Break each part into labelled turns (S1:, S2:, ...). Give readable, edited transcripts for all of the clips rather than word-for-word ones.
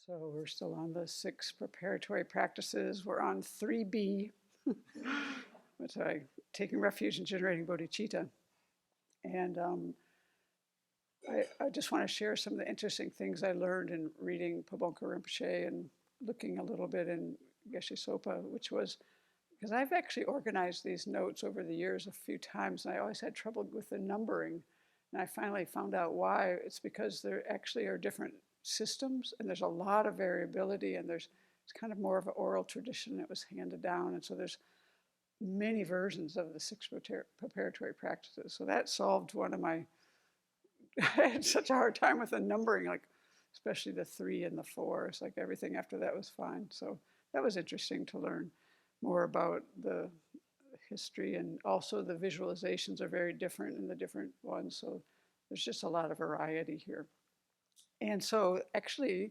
S1: So we're still on the 6 preparatory practices. We're on 3B, which I taking refuge in generating bodhicitta. And I just want to share some of the interesting things I learned in reading Pabonka Rinpoche and looking a little bit in Geshe Sopa, which was because I've actually organized these notes over the years a few times, and I always had trouble with the numbering. And I finally found out why. It's because there actually are different systems, and there's a lot of variability, and it's kind of more of an oral tradition that was handed down, and so there's many versions of the 6 preparatory practices. So that solved one of my, I had such a hard time with the numbering, like especially the 3 and the 4. It's like everything after that was fine. So that was interesting to learn more about the history, and also the visualizations are very different in the different ones. So there's just a lot of variety here. And so actually,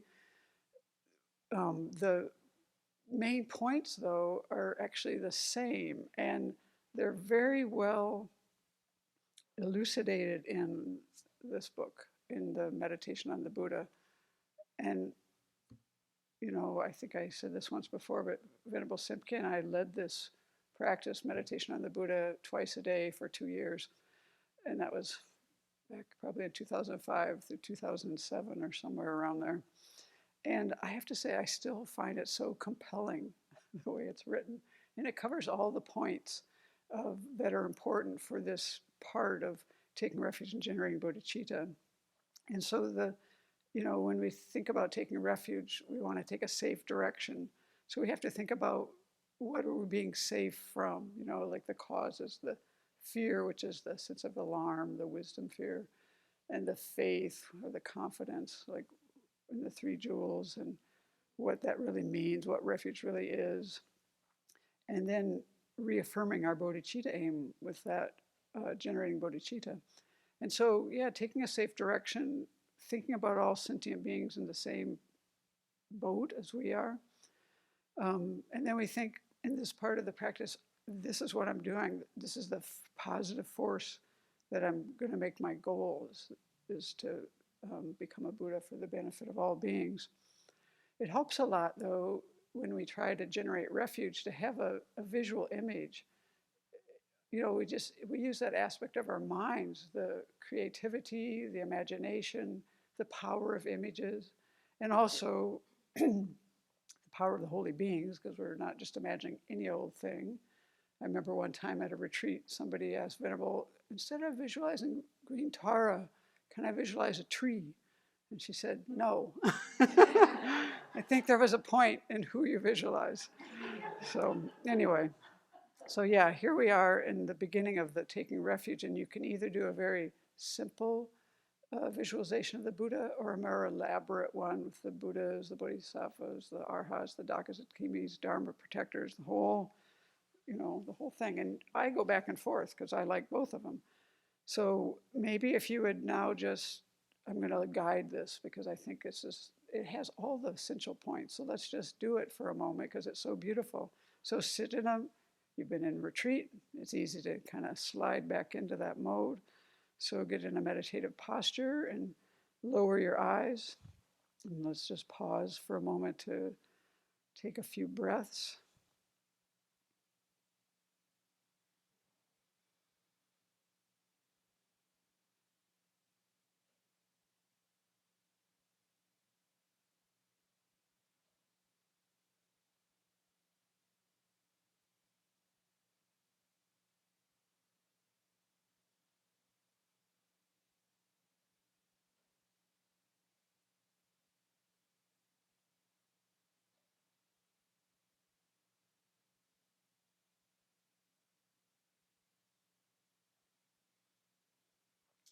S1: the main points, though, are actually the same, and they're very well elucidated in this book, in the Meditation on the Buddha. And, you know, I think I said this once before, but Venerable Simke and I led this practice, Meditation on the Buddha, twice a day for 2 years. And that was back probably in 2005 through 2007 or somewhere around there. And I have to say, I still find it so compelling, the way it's written. And it covers all the points that are important for this part of taking refuge and generating bodhicitta. And so when we think about taking refuge, we want to take a safe direction. So we have to think about what are we being safe from, like the causes, the fear, which is the sense of alarm, the wisdom fear, and the faith or the confidence, like in the 3 jewels, and what that really means, what refuge really is. And then reaffirming our bodhicitta aim with that, generating bodhicitta. And so, taking a safe direction, thinking about all sentient beings in the same boat as we are. And then we think in this part of the practice, this is what I'm doing. This is the positive force that I'm going to make my goal is to become a Buddha for the benefit of all beings. It helps a lot, though, when we try to generate refuge, to have a visual image. We use that aspect of our minds, the creativity, the imagination, the power of images, and also the power of the holy beings, because we're not just imagining any old thing. I remember one time at a retreat, somebody asked Venerable, instead of visualizing green Tara, can I visualize a tree? And she said, no. I think there was a point in who you visualize. So anyway, here we are in the beginning of the taking refuge, and you can either do a very simple visualization of the Buddha or a more elaborate one with the Buddhas, the Bodhisattvas, the Arhats, the Dakasatkimis, Dharma protectors, the whole thing. And I go back and forth because I like both of them. So maybe if you would now I'm going to guide this because I think it has all the essential points. So let's just do it for a moment because it's so beautiful. So sit in you've been in retreat. It's easy to kind of slide back into that mode. So get in a meditative posture and lower your eyes. And let's just pause for a moment to take a few breaths.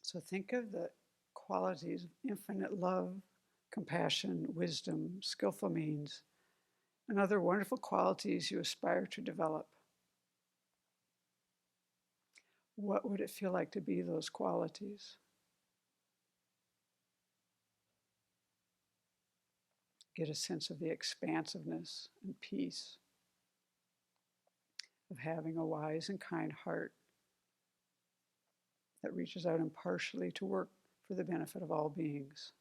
S1: So think of the qualities of infinite love, compassion, wisdom, skillful means, and other wonderful qualities you aspire to develop. What would it feel like to be those qualities? Get a sense of the expansiveness and peace of having a wise and kind heart that reaches out impartially to work for the benefit of all beings.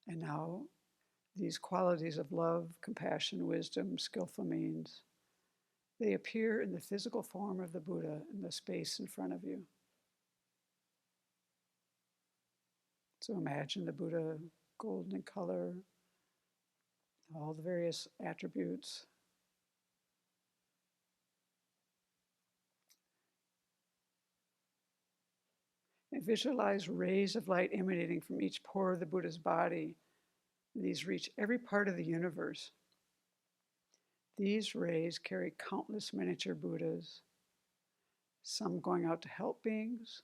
S1: And now these qualities of love, compassion, wisdom, skillful means, they appear in the physical form of the Buddha in the space in front of you. So imagine the Buddha golden in color, all the various attributes. And visualize rays of light emanating from each pore of the Buddha's body. These reach every part of the universe. These rays carry countless miniature Buddhas, some going out to help beings,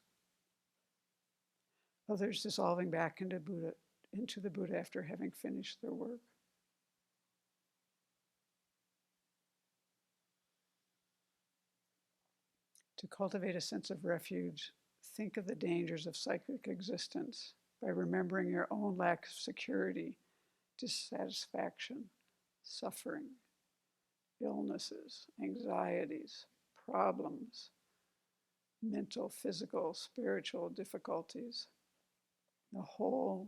S1: others dissolving back into the Buddha after having finished their work. To cultivate a sense of refuge, think of the dangers of cyclic existence by remembering your own lack of security, dissatisfaction, suffering, illnesses, anxieties, problems, mental, physical, spiritual difficulties, the whole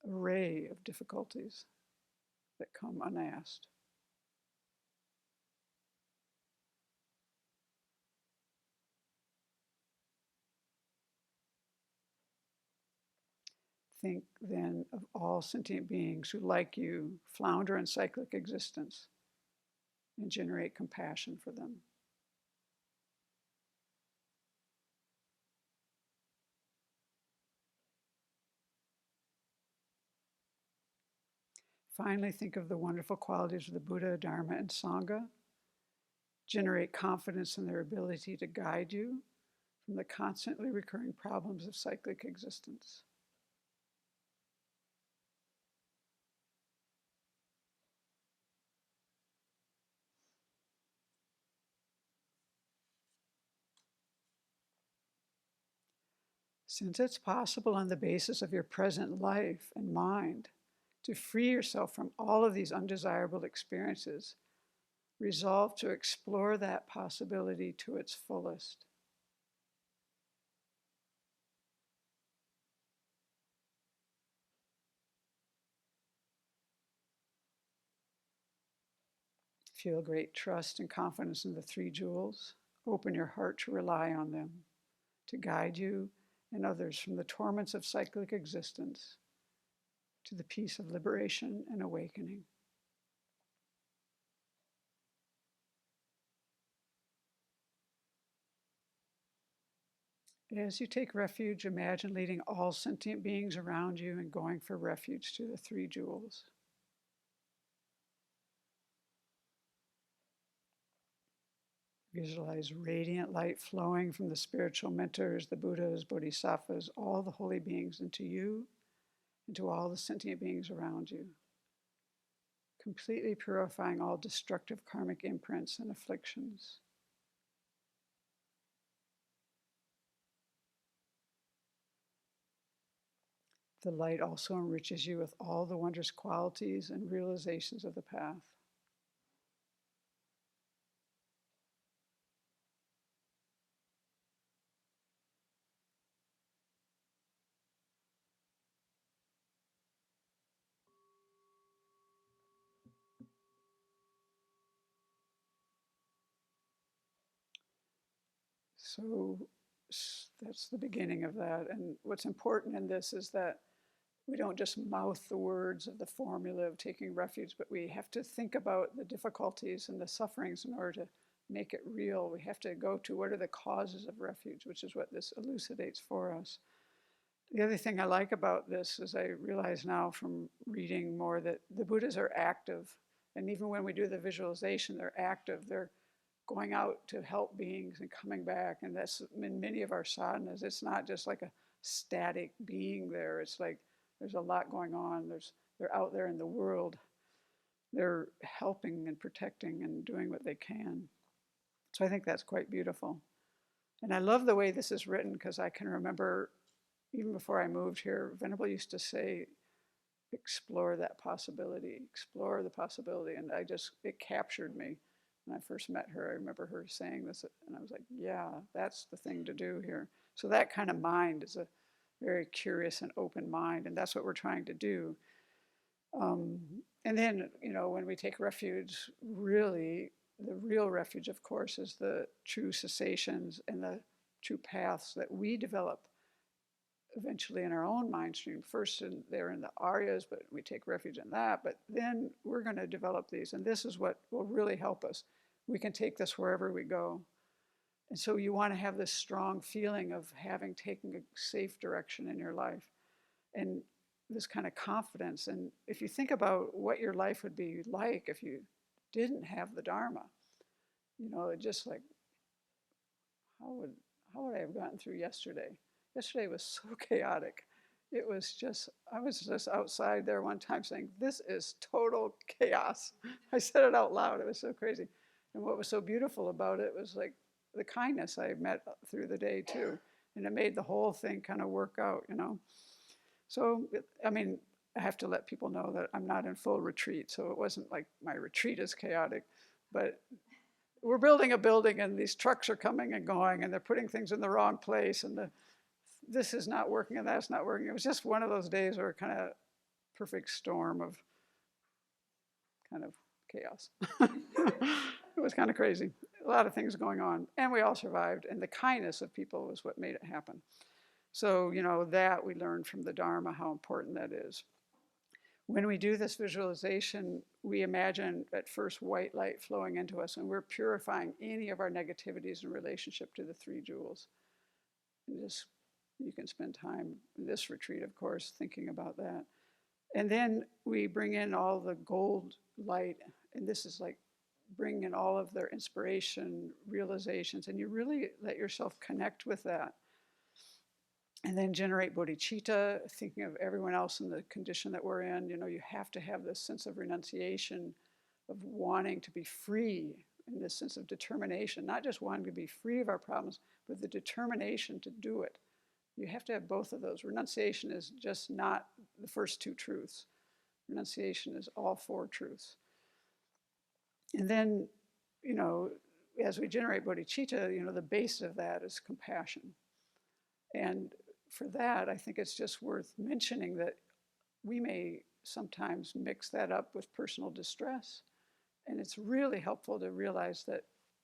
S1: array of difficulties that come unasked. Think then of all sentient beings who, like you, flounder in cyclic existence and generate compassion for them. Finally, think of the wonderful qualities of the Buddha, Dharma, and Sangha. Generate confidence in their ability to guide you from the constantly recurring problems of cyclic existence. Since it's possible on the basis of your present life and mind to free yourself from all of these undesirable experiences, resolve to explore that possibility to its fullest. Feel great trust and confidence in the three jewels. Open your heart to rely on them, to guide you and others from the torments of cyclic existence to the peace of liberation and awakening. As you take refuge, imagine leading all sentient beings around you and going for refuge to the three jewels. Visualize radiant light flowing from the spiritual mentors, the Buddhas, Bodhisattvas, all the holy beings into you and to all the sentient beings around you, completely purifying all destructive karmic imprints and afflictions. The light also enriches you with all the wondrous qualities and realizations of the path. So that's the beginning of that. And what's important in this is that we don't just mouth the words of the formula of taking refuge, but we have to think about the difficulties and the sufferings in order to make it real. We have to go to what are the causes of refuge, which is what this elucidates for us. The other thing I like about this is I realize now from reading more that the Buddhas are active. And even when we do the visualization, they're active. They're going out to help beings and coming back. And that's in many of our sadhanas. It's not just like a static being there. It's like there's a lot going on. They're out there in the world. They're helping and protecting and doing what they can. So I think that's quite beautiful. And I love the way this is written because I can remember even before I moved here, Venerable used to say, explore that possibility, explore the possibility. And it captured me. When I first met her, I remember her saying this, and I was like, yeah, that's the thing to do here. So that kind of mind very curious and open mind, and that's what we're trying to do. And then, when we take refuge, really, the real refuge, of course, is the true cessations and the true paths that we develop eventually in our own mind stream. First, they're in the Aryas, but we take refuge in that. But then we're going to develop these, and this is what will really help us. We can take this wherever we go. And so you want to have this strong feeling of having taken a safe direction in your life, and this kind of confidence. And if you think about what your life would be like if you didn't have the Dharma, just like, how would I have gotten through yesterday? Yesterday was so chaotic. It was just, I was just outside there one time saying, this is total chaos. I said it out loud. It was so crazy. And what was so beautiful about it was like the kindness I met through the day too. And it made the whole thing kind of work out, So, I have to let people know that I'm not in full retreat. So it wasn't like my retreat is chaotic, but we're building a building and these trucks are coming and going and they're putting things in the wrong place and this is not working and that's not working. It was just one of those days where kind of perfect storm of kind of chaos. It was kind of crazy. A lot of things going on. And we all survived. And the kindness of people was what made it happen. So, that we learned from the Dharma, how important that is. When we do this visualization, we imagine at first white light flowing into us, and we're purifying any of our negativities in relationship to the three jewels. And you can spend time in this retreat, of course, thinking about that. And then we bring in all the gold light, and this is like bring in all of their inspiration, realizations, and you really let yourself connect with that. And then generate bodhicitta, thinking of everyone else in the condition that we're in. You have to have this sense of renunciation, of wanting to be free, and this sense of determination, not just wanting to be free of our problems, but the determination to do it. You have to have both of those. Renunciation is just not the first two truths. Renunciation is all four truths. And then, as we generate bodhicitta, the base of that is compassion. And for that, I think it's just worth mentioning that we may sometimes mix that up with personal distress. And it's really helpful to realize that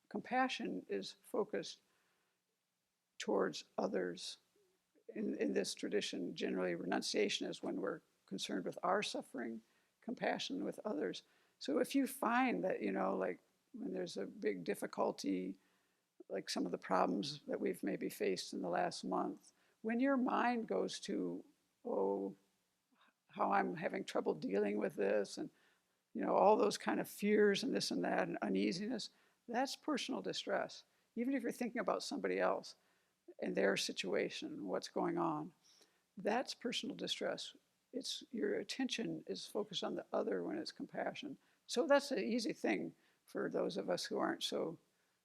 S1: compassion is focused towards others. In this tradition, generally renunciation is when we're concerned with our suffering, compassion with others. So if you find that, like when there's a big difficulty, like some of the problems that we've maybe faced in the last month, when your mind goes to, how I'm having trouble dealing with this, and all those kind of fears and this and that and uneasiness, that's personal distress. Even if you're thinking about somebody else and their situation, what's going on, that's personal distress. It's your attention is focused on the other when it's compassion. So that's an easy thing for those of us who aren't so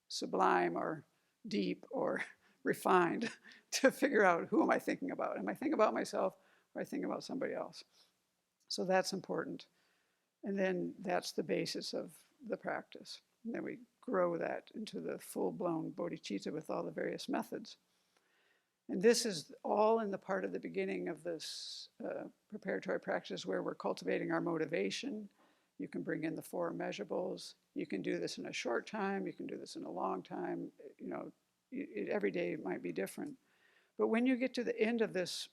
S1: sublime or deep or refined to figure out, who am I thinking about? Am I thinking about myself or am I thinking about somebody else? So that's important. And then that's the basis of the practice. And then we grow that into the full-blown bodhicitta with all the various methods. And this is all in the part of the beginning of this preparatory practice where we're cultivating our motivation. You can bring in the four immeasurables. You can do this in a short time. You can do this in a long time. Every day might be different. But when you get to the end of this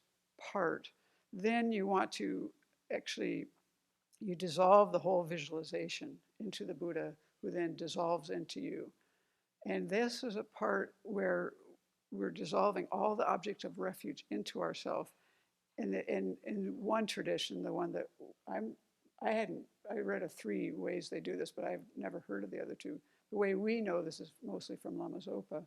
S1: part, then you want to actually, you dissolve the whole visualization into the Buddha, who then dissolves into you. And this is a part where we're dissolving all the objects of refuge into ourselves. In one tradition, the one that I read of 3 ways they do this, but I've never heard of the other 2. The way we know this is mostly from Lama Zopa,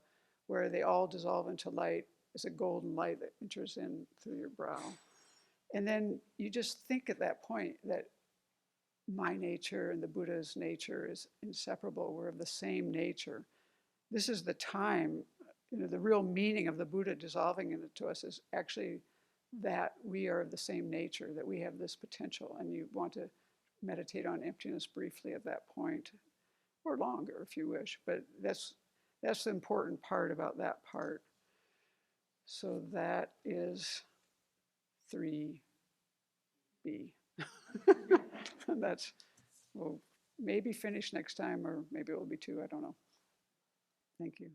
S1: where they all dissolve into light. It's a golden light that enters in through your brow. And then you just think at that point that my nature and the Buddha's nature is inseparable. We're of the same nature. This is the time, the real meaning of the Buddha dissolving into us is actually that we are of the same nature, that we have this potential. And you want to meditate on emptiness briefly at that point, or longer if you wish. But that's the important part about that part. So that is 3B. And that's, we'll maybe finish next time, or maybe it will be 2, I don't know. Thank you.